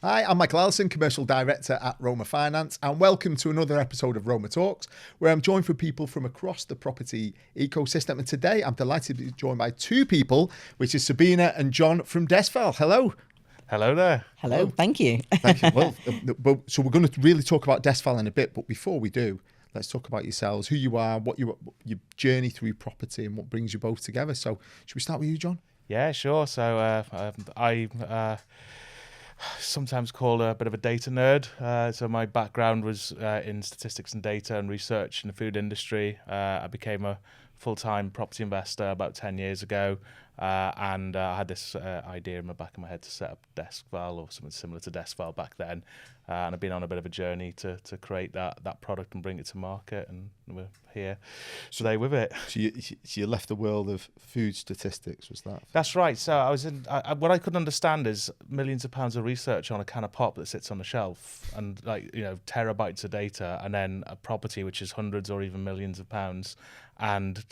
Hi, I'm Michael Allison, Commercial Director at Roma Finance, and welcome to another episode of RomaTalks, where I'm joined with people from across the property ecosystem. And today I'm delighted to be joined by two people, which is Sabina and John from DeskVal. Hello. Hello there. Hello. Thank you. Thank you. Well, so we're going to really talk about DeskVal in a bit, but before we do, let's talk about yourselves, who you are, what your journey through property and what brings you both together. So should we start with you, John? Yeah, sure. So I sometimes called a bit of a data nerd. So my background was in statistics and data and research in the food industry. I became a full-time property investor about 10 years ago. And I had this idea in the back of my head to set up DeskVal or something similar to DeskVal back then. And I've been on a bit of a journey to create that product and bring it to market. And we're here today with it. So you left the world of food statistics, was that? That's right. So I was in. What I couldn't understand is millions of pounds of research on a can of pop that sits on the shelf, and terabytes of data, and then a property which is hundreds or even millions of pounds, and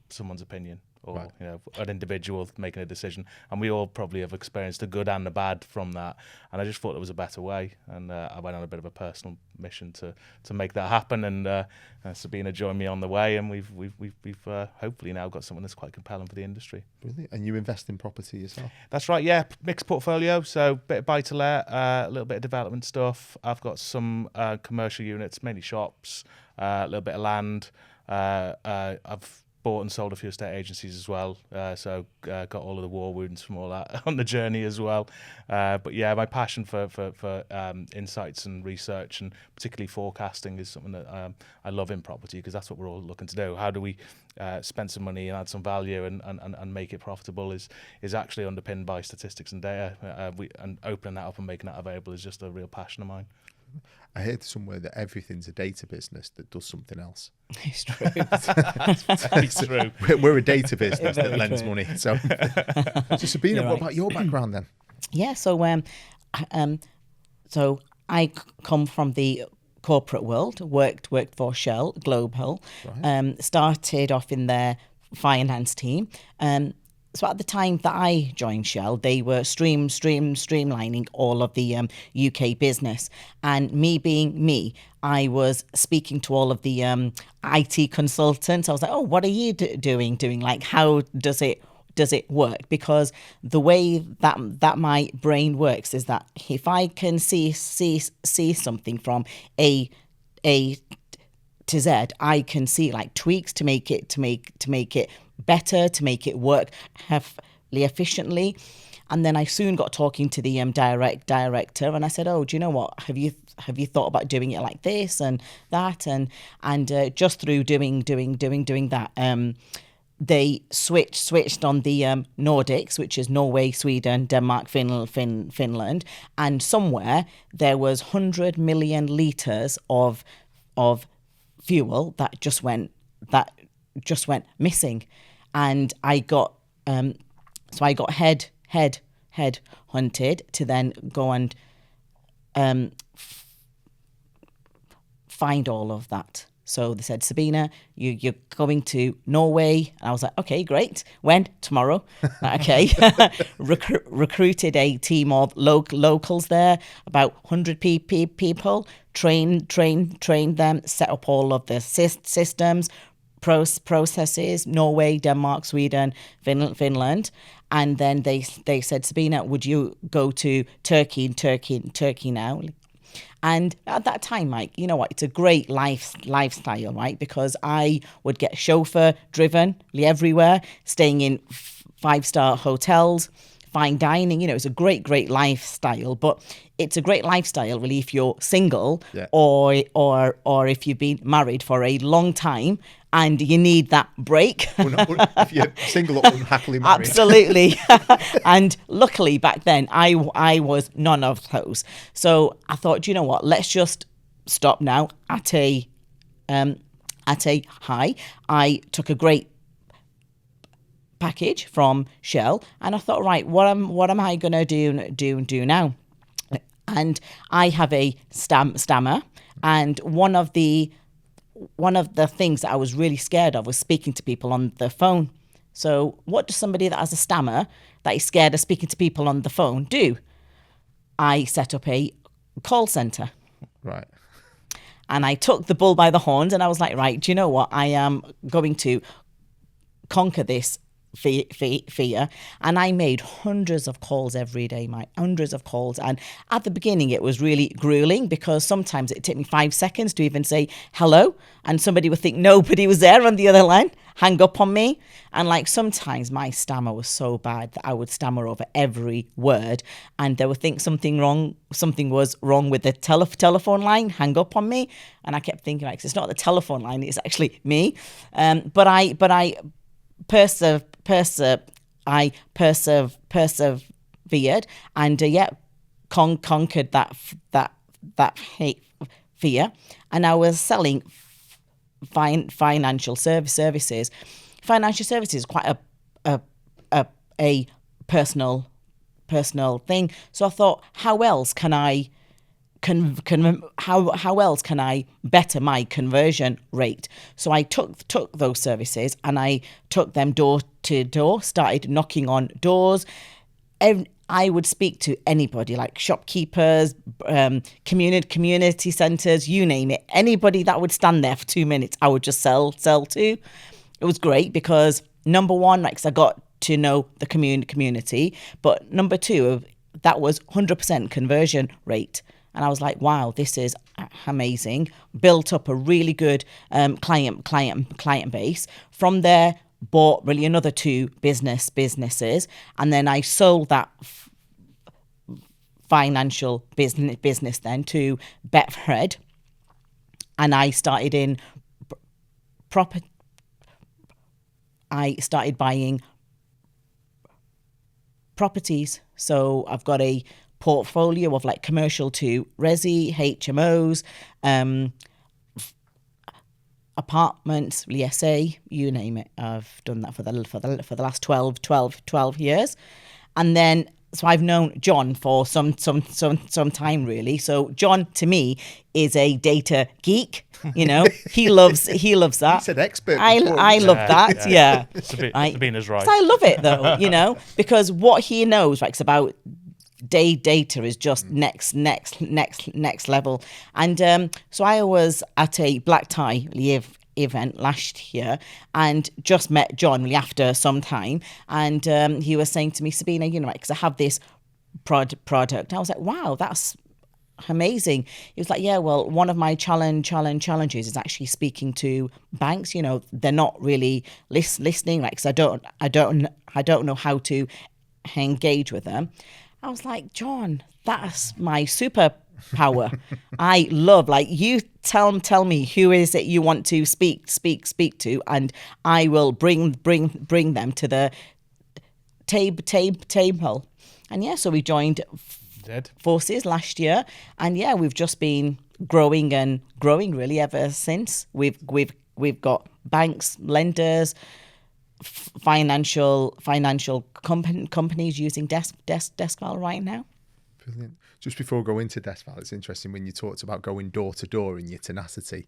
someone's opinion. Or right. An individual making a decision, and we all probably have experienced the good and the bad from that. And I just thought there was a better way, and I went on a bit of a personal mission to make that happen. And Sabina joined me on the way, and we've hopefully now got something that's quite compelling for the industry. Brilliant. And you invest in property yourself? That's right. Yeah, mixed portfolio. So bit of buy to let, a little bit of development stuff. I've got some commercial units, mainly shops, a little bit of land. I've bought and sold a few estate agencies as well, so got all of the war wounds from all that on the journey as well. But yeah, my passion for insights and research, and particularly forecasting, is something that I love in property, because that's what we're all looking to do. How do we spend some money and add some value and make it profitable is actually underpinned by statistics and data. And opening that up and making that available is just a real passion of mine. I heard somewhere that everything's a data business that does something else. It's true. That's very true. We're a data business that lends true. money. So Sabina, what about your background then? Yeah. So I come from the corporate world. Worked for Shell Global. Right. Started off in their finance team. So at the time that I joined Shell, they were streamlining all of the UK business. And me being me, I was speaking to all of the IT consultants. I was like, oh, what are you doing? Like, how does it work? Because the way that my brain works is that if I can see something from A to Z, I can see like tweaks to make it better, to make it work efficiently. And then I soon got talking to the director, and I said, oh, do you know what, have you thought about doing it like this and that? And just through doing that, they switched on the Nordics, which is Norway, Sweden, Denmark, Finland, and somewhere there was 100 million litres of fuel that just went missing. And I got head hunted to then go and find all of that. So they said, Sabina, you're going to Norway. And I was like, okay, great. When? Tomorrow. Okay. Recruited a team of locals there, about 100 people, trained them, set up all of the systems, processes, Norway, Denmark, Sweden, Finland. And then they said, Sabina, would you go to Turkey now? And at that time, Mike, you know what? It's a great lifestyle, right? Because I would get chauffeur driven everywhere, staying in 5-star hotels, fine dining. It's a great lifestyle. But it's a great lifestyle, really, if you're single, yeah, or if you've been married for a long time and you need that break. If you're single or unhappily married. Absolutely. And luckily back then I was none of those. So I thought, you know what, let's just stop now at a high. I took a great package from Shell, and I thought, right, what am I going to do now? And I have a stammer, and one of the things that I was really scared of was speaking to people on the phone. So what does somebody that has a stammer, that is scared of speaking to people on the phone, do? I set up a call center. Right. And I took the bull by the horns and I was like, right, do you know what? I am going to conquer this fear. And I made hundreds of calls every day, Mike, hundreds of calls. And at the beginning, it was really grueling because sometimes it took me 5 seconds to even say hello. And somebody would think nobody was there on the other line, hang up on me. And like sometimes my stammer was so bad that I would stammer over every word. And they would think something was wrong with the telephone line, hang up on me. And I kept thinking, like, it's not the telephone line, it's actually me. But I persevered and conquered that fear. And I was selling financial services. Financial services is quite a personal thing. So I thought, how else can I how else can I better my conversion rate? So I took those services and I took them door to door, started knocking on doors. I would speak to anybody, like shopkeepers, community centres, you name it. Anybody that would stand there for 2 minutes, I would just sell to. It was great because number one, like, 'cause I got to know the community, but number two, that was 100% conversion rate. And I was like, wow, this is amazing. Built up a really good client base. From there, bought really another 2 businesses. And then I sold that financial business then to Betfred. And I started in property. I started buying properties. So I've got a portfolio of like commercial to resi, HMOs, apartments, ESA, you name it. I've done that for the last 12 years. And then so I've known John for some time really. So John to me is a data geek. You know, he loves that. You said expert. I love that. Yeah. Sabina's right. I love it though. You know, because what he knows, like, it's about data is just next level. And so I was at a black tie event last year and just met John really after some time, and he was saying to me, Sabina, you know, because I have this product. I was like, wow, that's amazing. He was like, yeah, well, one of my challenges is actually speaking to banks. You know, they're not really listening, like, 'cause I don't know how to engage with them. I was like, John, that's my superpower. I love, like, you tell me who is it you want to speak to, and I will bring them to the table. And yeah, so we joined forces last year, and yeah, we've just been growing really ever since. We've got banks, lenders, financial companies using DeskVal right now. Brilliant. Just before we go into DeskVal, it's interesting when you talked about going door to door in your tenacity.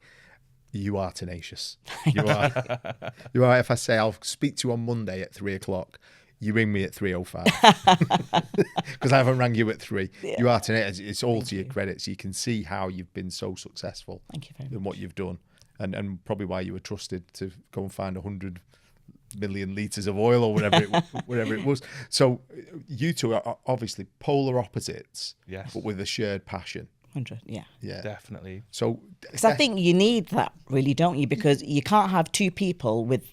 You are tenacious. You are. You are. If I say I'll speak to you on Monday at 3:00, you ring me at 3:05 because I haven't rang you at 3. Yeah. You are tenacious. It's all to your credit. So you can see how you've been so successful. Thank you very much. In what you've done, and probably why you were trusted to go and find 100 million litres of oil or whatever it was. So you two are obviously polar opposites, yes, but with a shared passion. 100, yeah, definitely. So because I think you need that, really, don't you? Because you can't have 2 people with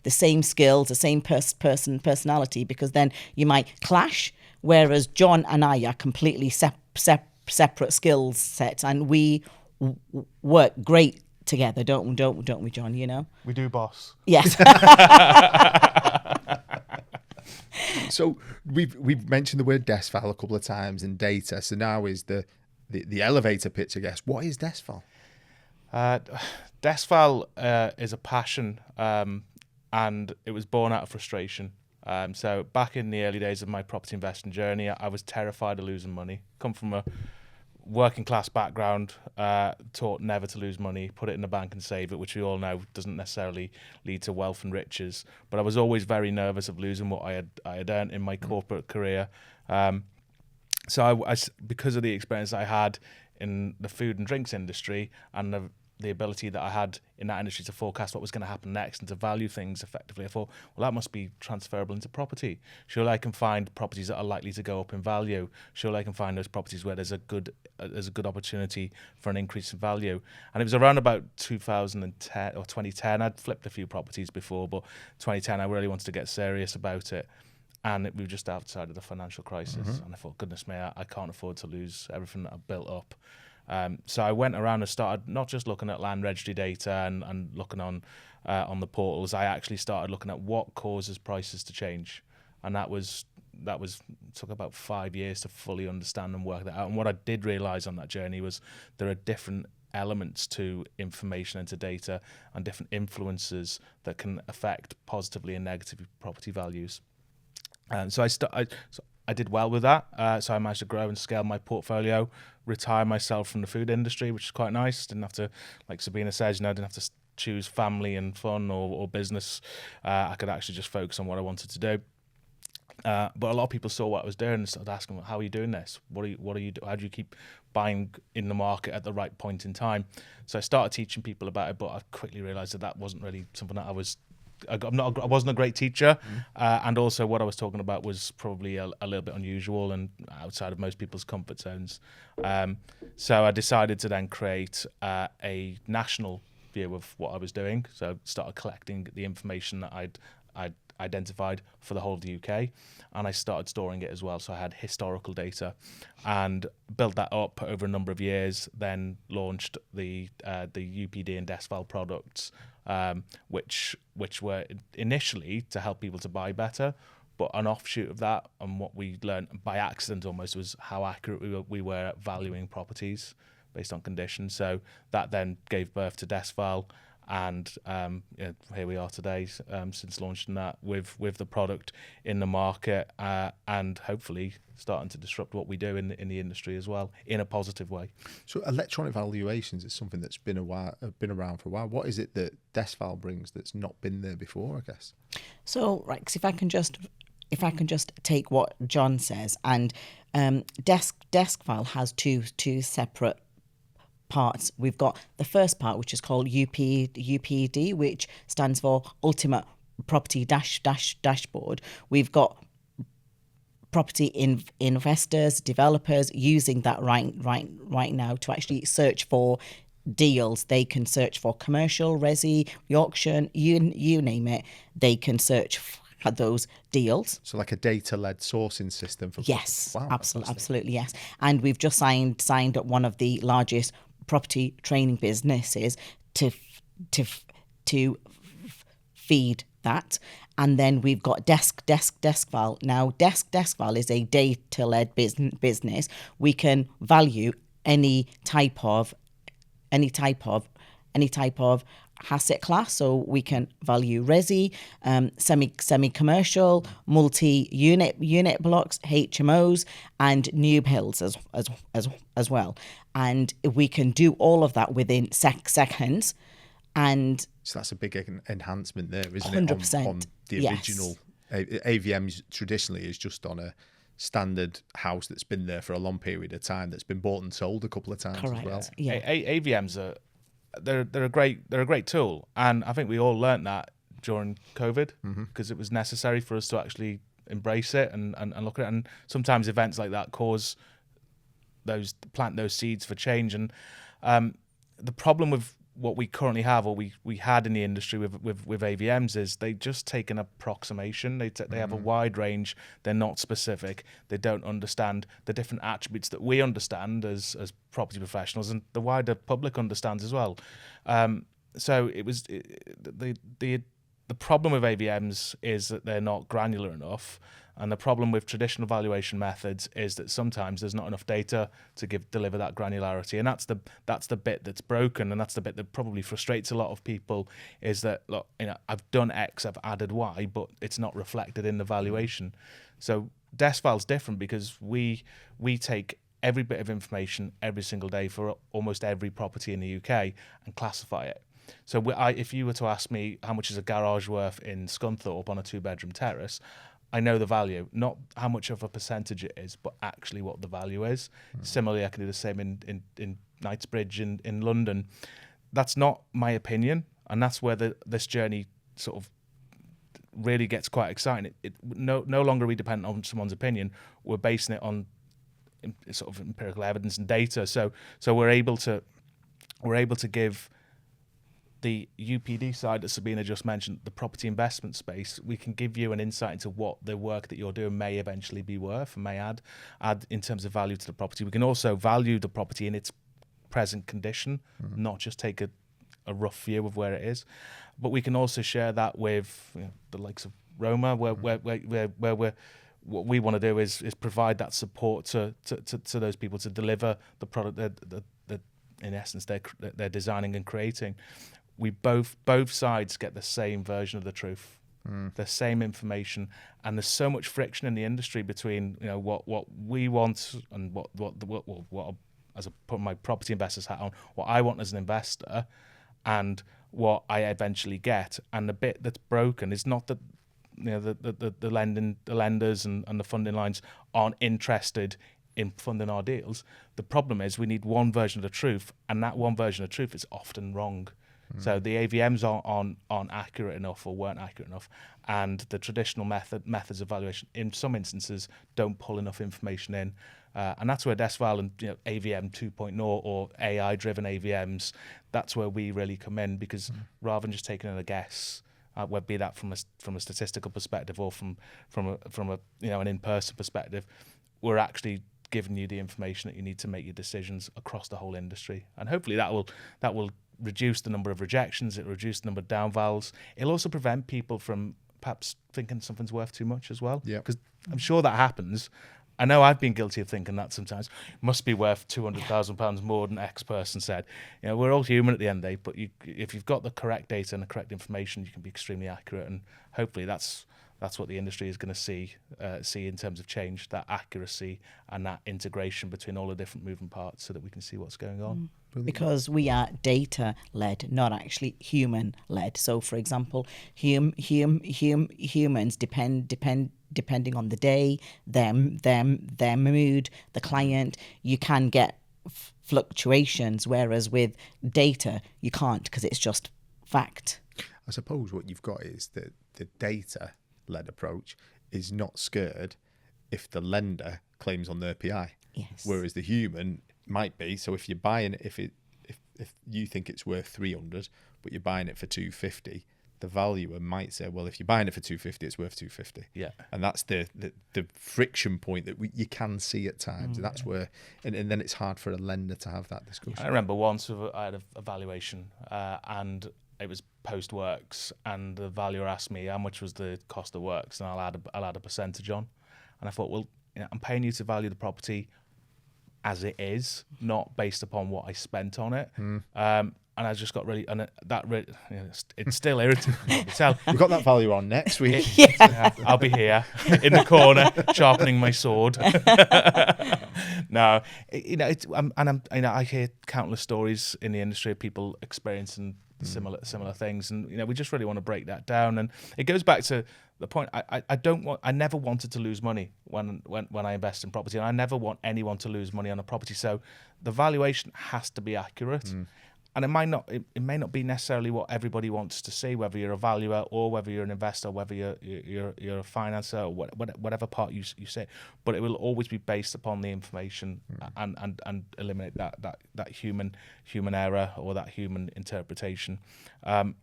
the same skills, the same personality, because then you might clash. Whereas John and I are completely separate skill sets, and we work great together, don't we, John? You know, we do, boss. Yes. So we've mentioned the word DeskVal a couple of times and data. So now is the elevator pitch, I guess. What is DeskVal? DeskVal is a passion, and it was born out of frustration. So back in the early days of my property investing journey, I was terrified of losing money. Come from a working class background, taught never to lose money, put it in the bank and save it, which we all know doesn't necessarily lead to wealth and riches. But I was always very nervous of losing what I had earned in my corporate career. So because of the experience I had in the food and drinks industry and the ability that I had in that industry to forecast what was going to happen next and to value things effectively, I thought, well, that must be transferable into property. Surely I can find properties that are likely to go up in value. Surely I can find those properties where there's a good opportunity for an increase in value. And it was around about 2010 or 2010. I'd flipped a few properties before, but 2010 I really wanted to get serious about it. And we were just outside of the financial crisis, and I thought, goodness me, I can't afford to lose everything that I've built up. So I went around and started not just looking at land registry data and looking on the portals. I actually started looking at what causes prices to change, and that took about 5 years to fully understand and work that out. And what I did realise on that journey was there are different elements to information and to data and different influences that can affect positively and negatively property values. And so I did well with that. So I managed to grow and scale my portfolio, retire myself from the food industry, which is quite nice. Didn't have to, like Sabina says, didn't have to choose family and fun or business. I could actually just focus on what I wanted to do. But a lot of people saw what I was doing and started asking, how are you doing this? What are you how do you keep buying in the market at the right point in time? So I started teaching people about it, but I quickly realized that wasn't really something that I wasn't a great teacher, and also what I was talking about was probably a little bit unusual and outside of most people's comfort zones. So I decided to then create a national view of what I was doing. So I started collecting the information that I'd identified for the whole of the UK, and I started storing it as well. So I had historical data and built that up over a number of years. Then launched the UPD and DeskVal products, which were initially to help people to buy better, but an offshoot of that and what we learned by accident almost was how accurate we were at valuing properties based on conditions. So that then gave birth to DeskVal, and here we are today, since launching that with the product in the market, and hopefully starting to disrupt what we do in the industry as well in a positive way. So electronic valuations is something that's been around for a while. What is it that DeskVal brings that's not been there before, I guess? So, right, 'cause if I can just take what John says, and DeskVal has two separate parts. We've got the first part, which is called UPD, which stands for Ultimate Property Dashboard. We've got property investors, developers using that right now to actually search for deals. They can search for commercial, resi, auction, you name it. They can search for those deals. So like a data-led sourcing system for yes, wow, absolutely yes. And we've just signed up one of the largest property training businesses to feed that. And then we've got DeskVal. Now, DeskVal is a data-led business. We can value any type of asset class. So we can value resi, semi-commercial, multi-unit blocks, HMOs, and new builds as well. And we can do all of that within seconds. And so that's a big enhancement there, isn't 100%, it? On the original AVMs traditionally is just on a standard house that's been there for a long period of time, that's been bought and sold a couple of times. Correct. As well. Yeah. AVMs are they're a great tool, and I think we all learnt that during COVID because it was necessary for us to actually embrace it and look at it. And sometimes events like that plant those seeds for change. And the problem with what we currently have, or we had in the industry with AVMs, is they just take an approximation. They have a wide range. They're not specific. They don't understand the different attributes that we understand as property professionals, and the wider public understands as well. So the problem with AVMs is that they're not granular enough. And the problem with traditional valuation methods is that sometimes there's not enough data to deliver that granularity, and that's the bit that's broken, and that's the bit that probably frustrates a lot of people. Is that, look, I've done X, I've added Y, but it's not reflected in the valuation. So DeskVal's different because we take every bit of information every single day for almost every property in the UK and classify it. So if you were to ask me how much is a garage worth in Scunthorpe on a 2-bedroom terrace, I know the value, not how much of a percentage it is, but actually what the value is. Similarly, I can do the same in Knightsbridge in London. That's not my opinion, and that's where this journey sort of really gets quite exciting. No longer are we dependent on someone's opinion. We're basing it on sort of empirical evidence and data. So we're able to give the UPD side that Sabina just mentioned, the property investment space. We can give you an insight into what the work that you're doing may eventually be worth and may add in terms of value to the property. We can also value the property in its present condition, not just take a rough view of where it is, but we can also share that with the likes of Roma, where we're what we want to do is provide that support to those people to deliver the product that in essence they're designing and creating. We both sides get the same version of the truth, the same information, and there's so much friction in the industry between what we want and what as I put my property investor's hat on, what I want as an investor, and what I eventually get. And the bit that's broken is not that the lenders and the funding lines aren't interested in funding our deals. The problem is we need one version of the truth, and that one version of the truth is often wrong. So the AVMs aren't accurate enough or weren't accurate enough, and the traditional methods of valuation in some instances don't pull enough information in. And that's where DeskVal and AVM 2.0 or AI-driven AVMs, that's where we really come in, because rather than just taking in a guess, whether be that from a statistical perspective or from a an in-person perspective, we're actually giving you the information that you need to make your decisions across the whole industry. And hopefully that will reduce the number of rejections, it'll reduce the number of downvals. It'll also prevent people from perhaps thinking something's worth too much as well. Yeah. Because I'm sure that happens. I know I've been guilty of thinking that sometimes. Must be worth £200,000 more than X person said. We're all human at the end of the day, but if you've got the correct data and the correct information, you can be extremely accurate. And hopefully that's what the industry is going to see in terms of change, that accuracy and that integration between all the different moving parts, so that we can see what's going on. Because we are data-led, not actually human-led. So, for example, humans depending on the day, their mood, the client, you can get fluctuations, whereas with data, you can't, because it's just fact. I suppose what you've got is that the data-led approach is not scared if the lender claims on their PI. Yes. Whereas the human might be. So if you're buying it, if you think it's worth 300, but you're buying it for 250, the valuer might say, well, if you're buying it for 250, it's worth 250. Yeah. And that's the friction point that you can see at times. And that's where, and then it's hard for a lender to have that discussion. I remember once I had a valuation and it was post works, and the valuer asked me how much was the cost of works, and I'll add a percentage on. And I thought, well, I'm paying you to value the property as it is, not based upon what I spent on it. And I just got really, and it's still irritating. We've got that value on next week. I'll be here in the corner sharpening my sword. No, I hear countless stories in the industry of people experiencing similar things, and we just really want to break that down. And it goes back to the point, I never wanted to lose money when I invest in property, and I never want anyone to lose money on a property. So the valuation has to be accurate. And it may not be necessarily what everybody wants to see, whether you're a valuer or whether you're an investor, whether you're a financer, or whatever part you say. But it will always be based upon the information and eliminate that human error or that human interpretation. And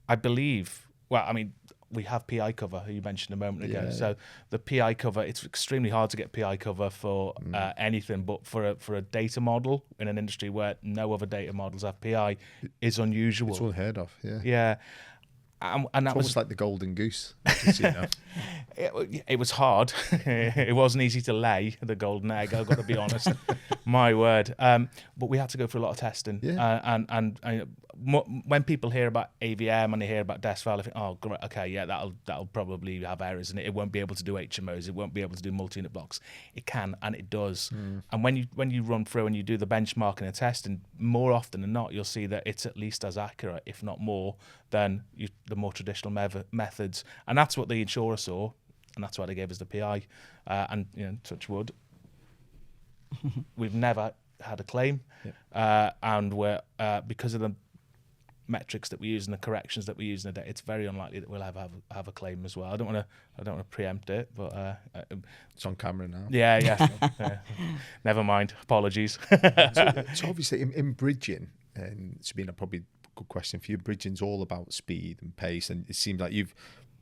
I believe. Well, I mean, we have PI cover, who you mentioned a moment ago. Yeah. So the PI cover, it's extremely hard to get PI cover for anything, but for a data model in an industry where no other data models have PI is unusual. It's unheard of, yeah. Yeah. And that was almost like the golden goose. It was hard. It wasn't easy to lay the golden egg, I've got to be honest. My word. But we had to go through a lot of testing. Yeah. And when people hear about AVM and they hear about DeskVal, they think, oh, great, okay, yeah, that'll probably have errors and it won't be able to do HMOs, it won't be able to do multi-unit blocks. It can, and it does. And when you run through and you do the benchmarking and testing, more often than not, you'll see that it's at least as accurate, if not more, than the more traditional methods. And that's what the insurer saw, and that's why they gave us the PI. And touch wood, we've never had a claim, and we're because of the metrics that we use and the corrections that we use in the day, it's very unlikely that we'll ever have a claim as well. I don't want to preempt it, but it's on camera now. Yeah. Never mind. Apologies. So obviously in bridging, and Sabina, probably a good question for you. Bridging's all about speed and pace, and it seems like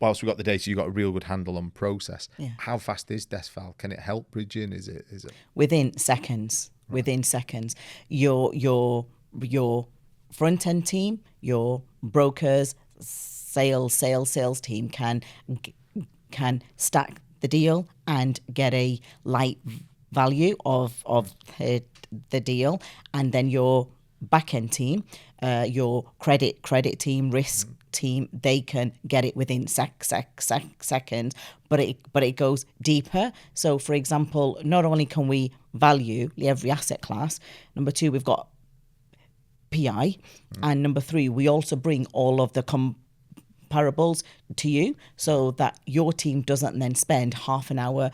whilst we've got the data, you've got a real good handle on process. Yeah. How fast is DeskVal? Can it help bridging? Is it within seconds? Right. Within seconds, your front end team, your brokers, sales team can stack the deal and get a light value of the deal, and then your back end team, your credit team, risk team, they can get it within seconds, but it goes deeper. So for example, not only can we value every asset class, number two, we've got PI, and number three, we also bring all of the comparables to you, so that your team doesn't then spend half an hour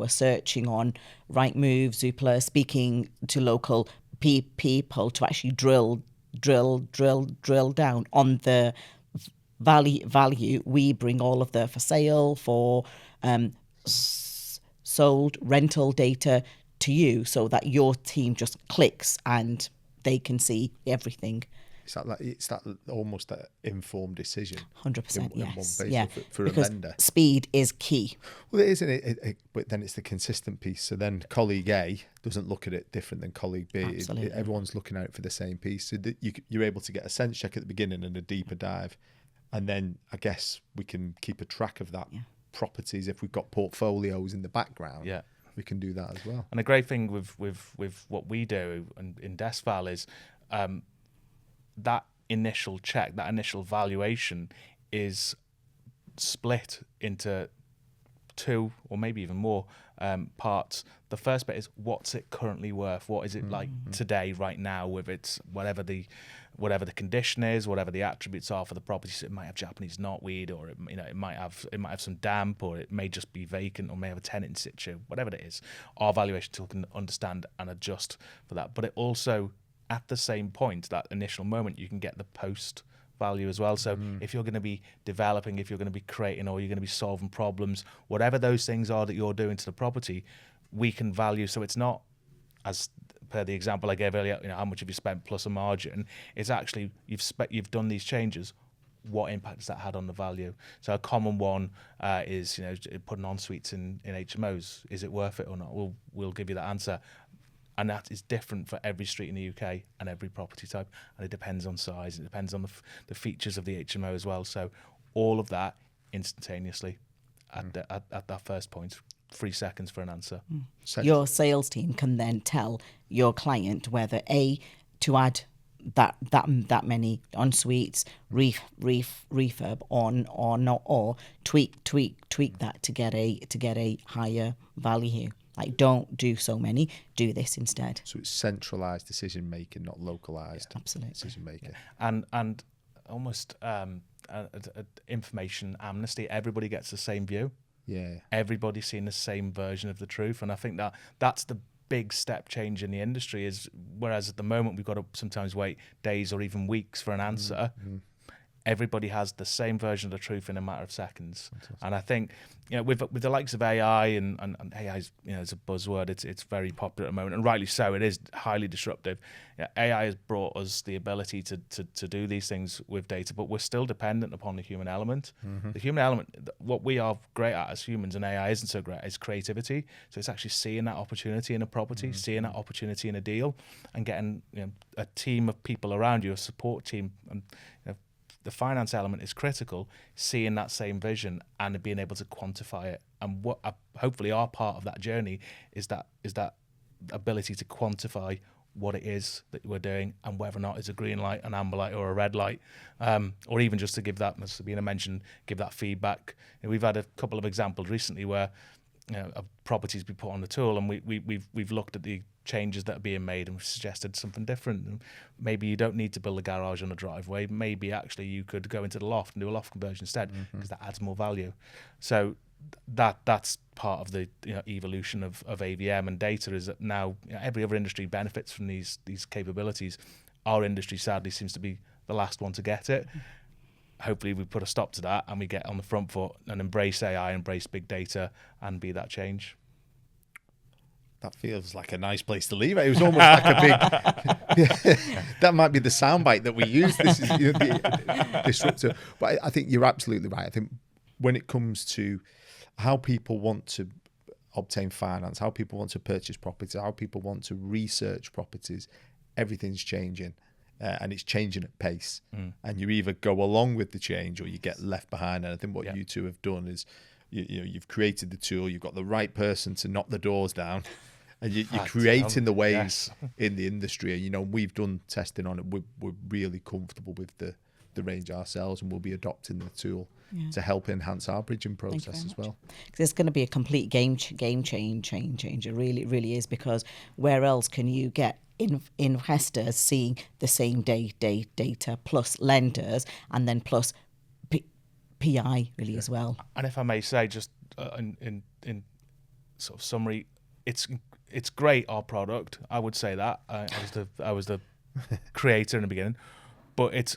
searching on Rightmove, Zoopla, speaking to local people to actually drill down on the value. We bring all of the for sale, for sold, rental data to you, so that your team just clicks and they can see everything. It's that almost that informed decision. 100%, yes. For because a lender. Speed is key. Well, it isn't it, but then it's the consistent piece. So then colleague A doesn't look at it different than colleague B. Absolutely. Everyone's looking out for the same piece. So that you're able to get a sense check at the beginning and a deeper dive. And then I guess we can keep a track of that properties. If we've got portfolios in the background, we can do that as well. And the great thing with what we do in DeskVal is that initial check, that initial valuation is split into two or maybe even more parts. The first bit is, what's it currently worth? What is it like today, right now, with its whatever the condition is, whatever the attributes are for the property. So it might have Japanese knotweed, or it might have some damp, or it may just be vacant, or may have a tenant in situ. Whatever it is, our valuation tool can understand and adjust for that. But it also, at the same point, that initial moment, you can get the post value as well. So if you're going to be developing, if you're going to be creating, or you're going to be solving problems, whatever those things are that you're doing to the property, we can value. So it's not, as per the example I gave earlier, how much have you spent plus a margin. It's actually, you've done these changes. What impact has that had on the value? So a common one is putting en suites in HMOs. Is it worth it or not? We'll give you that answer. And that is different for every street in the UK and every property type. And it depends on size. It depends on the features of the HMO as well. So all of that instantaneously at that first point, 3 seconds for an answer. Your sales team can then tell your client whether to add that many en suites, refurb or not, or tweak that to get a higher value. Like, don't do so many, do this instead. So it's centralised decision making, not localised decision making. And almost information amnesty. Everybody gets the same view. Yeah. Everybody's seeing the same version of the truth. And I think that's the big step change in the industry, is whereas at the moment we've got to sometimes wait days or even weeks for an answer. Everybody has the same version of the truth in a matter of seconds. Fantastic. And I think, with the likes of AI and AI is, it's a buzzword. It's very popular at the moment, and rightly so. It is highly disruptive. AI has brought us the ability to do these things with data, but we're still dependent upon the human element. The human element, what we are great at as humans, and AI isn't so great, is creativity. So it's actually seeing that opportunity in a property, seeing that opportunity in a deal, and getting a team of people around you, a support team, and the finance element is critical, seeing that same vision and being able to quantify it. And what hopefully our part of that journey is that ability to quantify what it is that we're doing and whether or not it's a green light, an amber light, or a red light, or even just to give that, as Sabina mentioned, give that feedback. And we've had a couple of examples recently where properties be put on the tool, and we've looked at the changes that are being made and we've suggested something different. And maybe you don't need to build a garage on a driveway. Maybe actually you could go into the loft and do a loft conversion instead, because that adds more value. So that's part of the evolution of AVM and data, is that now every other industry benefits from these capabilities. Our industry sadly seems to be the last one to get it. Hopefully we put a stop to that and we get on the front foot and embrace AI, embrace big data, and be that change. That feels like a nice place to leave it. It was almost like a big... that might be the soundbite that we use. This is the disruptor. But I think you're absolutely right. I think when it comes to how people want to obtain finance, how people want to purchase properties, how people want to research properties, everything's changing. And it's changing at pace. And you either go along with the change or you get left behind. And I think what you two have done is you've created the tool, you've got the right person to knock the doors down, and you're creating the waves in the industry. And we've done testing on it. We're really comfortable with the range ourselves, and we'll be adopting the tool to help enhance our bridging process as well. Because it's going to be a complete game change. It really is, because where else can you get investors seeing the same data plus lenders and then plus PI really as well? And if I may say, just in sort of summary, it's great, our product. I would say that I was the creator in the beginning, but it's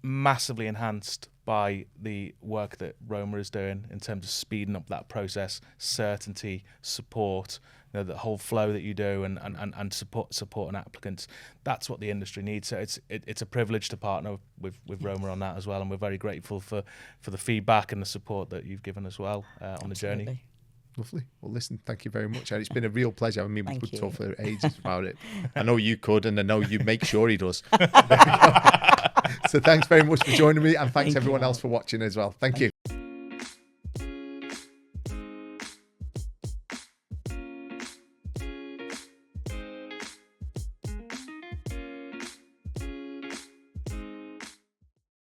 massively enhanced by the work that Roma is doing in terms of speeding up that process, certainty, support, the whole flow that you do, and supporting applicants. That's what the industry needs. So it's a privilege to partner with Roma on that as well, and we're very grateful for the feedback and the support that you've given as well on the journey. Lovely. Well, listen, thank you very much. And it's been a real pleasure. I mean, we could talk for ages about it. I know you could, and I know you make sure he does. So thanks very much for joining me, and thanks everyone else for watching as well. Thank you.